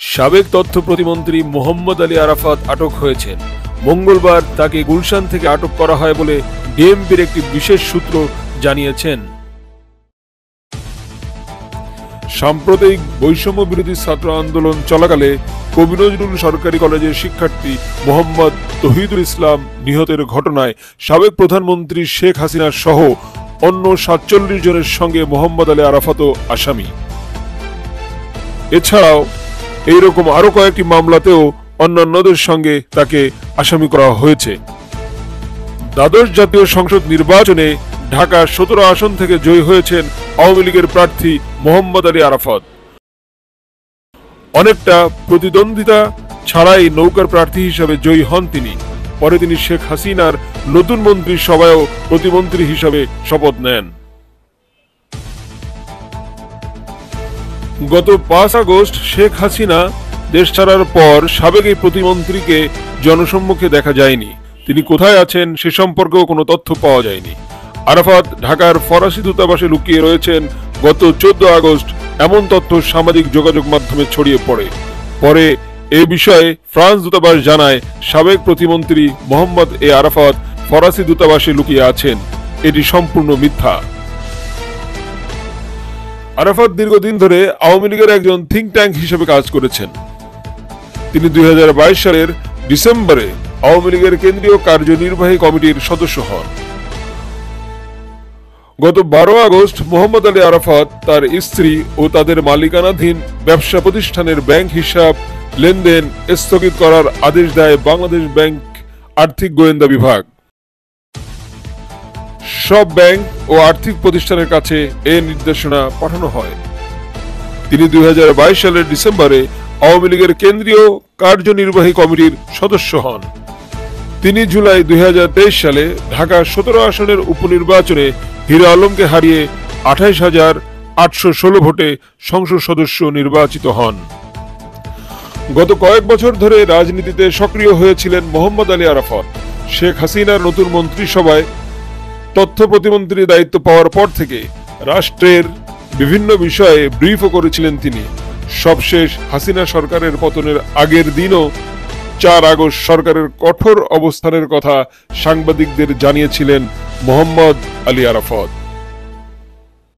সাবেক তথ্য প্রতিমন্ত্রী মোহাম্মদ আলী আরাফাত আটক হয়েছেন। মঙ্গলবার তাকে গুলশান থেকে আটক করা হয় বলে ডিএমপির একটি বিশেষ সূত্র জানিয়েছেন। সাম্প্রতিক বৈষম্য বিরোধী ছাত্র আন্দোলন চলাকালে কবি নজরুল সরকারি কলেজের শিক্ষার্থী মোহাম্মদ তহিদুল ইসলাম নিহতের ঘটনায় সাবেক প্রধানমন্ত্রী শেখ হাসিনা সহ অন্য ৪৭ জনের সঙ্গে মোহাম্মদ আলী আরাফাতও আসামি। এছাড়াও এইরকম আরো কয়েকটি মামলাতেও অন্যান্যদের সঙ্গে তাকে আসামি করা হয়েছে। দ্বাদশ জাতীয় সংসদ নির্বাচনে ঢাকা ১৭ আসন থেকে জয়ী হয়েছেন আওয়ামী লীগের প্রার্থী মোহাম্মদ আলী আরাফাত। অনেকটা প্রতিদ্বন্দ্বিতা ছাড়াই নৌকার প্রার্থী হিসেবে জয়ী হন তিনি। পরে তিনি শেখ হাসিনার নতুন মন্ত্রিসভায়ও প্রতিমন্ত্রী হিসেবে শপথ নেন। গত ৫ আগস্ট শেখ হাসিনা দেশ ছাড়ার পর সাবেক এই প্রতিমন্ত্রীকে জনসম্মুখে দেখা যায়নি। তিনি কোথায় আছেন সে সম্পর্কেও কোনো তথ্য পাওয়া যায়নি। আরাফাত ঢাকার ফরাসি দূতাবাসে লুকিয়ে রয়েছেন গত ১৪ আগস্ট এমন তথ্য সামাজিক যোগাযোগ মাধ্যমে ছড়িয়ে পড়ে। পরে এ বিষয়ে ফ্রান্স দূতাবাস জানায় সাবেক প্রতিমন্ত্রী মোহাম্মদ এ আরাফাত ফরাসি দূতাবাসে লুকিয়ে আছেন। এটি সম্পূর্ণ মিথ্যা। আরাফাত দীর্ঘদিন ধরে আওয়ামী লীগের একজন থিঙ্ক ট্যাঙ্ক হিসেবে কাজ করেছেন। তিনি ২০২২ সালের ডিসেম্বরে আওয়ামী লীগের কেন্দ্রীয় কার্যনির্বাহী কমিটির সদস্য হন। গত ১২ আগস্ট মোহাম্মদ আলী আরাফাত তার স্ত্রী ও তাদের মালিকানাধীন ব্যবসা প্রতিষ্ঠানের ব্যাংক হিসাব লেনদেন স্থগিত করার আদেশ দেয় বাংলাদেশ ব্যাংক আর্থিক গোয়েন্দা বিভাগ। সব ব্যাংক ও আর্থিক প্রতিষ্ঠানের কাছে এ নির্দেশনা পাঠানো হয়। তিনি ২০২২ সালের ডিসেম্বরে আওয়ামী লীগের কেন্দ্রীয় কার্যনির্বাহী কমিটির সদস্য হন। তিনি জুলাই ২০২৩ সালে ঢাকা ১৭ আসনের উপনির্বাচনে হিরো আলমকে হারিয়ে ২৮,৮১৬ ভোটে সংসদ সদস্য নির্বাচিত হন। গত কয়েক বছর ধরে রাজনীতিতে সক্রিয় হয়েছিলেন মোহাম্মদ আলী আরাফাত। শেখ হাসিনার নতুন মন্ত্রিসভায় তথ্য প্রতিমন্ত্রীর দায়িত্ব পাওয়ার পর থেকে রাষ্ট্রের বিভিন্ন বিষয়ে ব্রিফও করেছিলেন তিনি। সবশেষ হাসিনা সরকারের পতনের আগের দিনও ৪ আগস্ট সরকারের কঠোর অবস্থানের কথা সাংবাদিকদের জানিয়েছিলেন মোহাম্মদ আলী আরাফাত।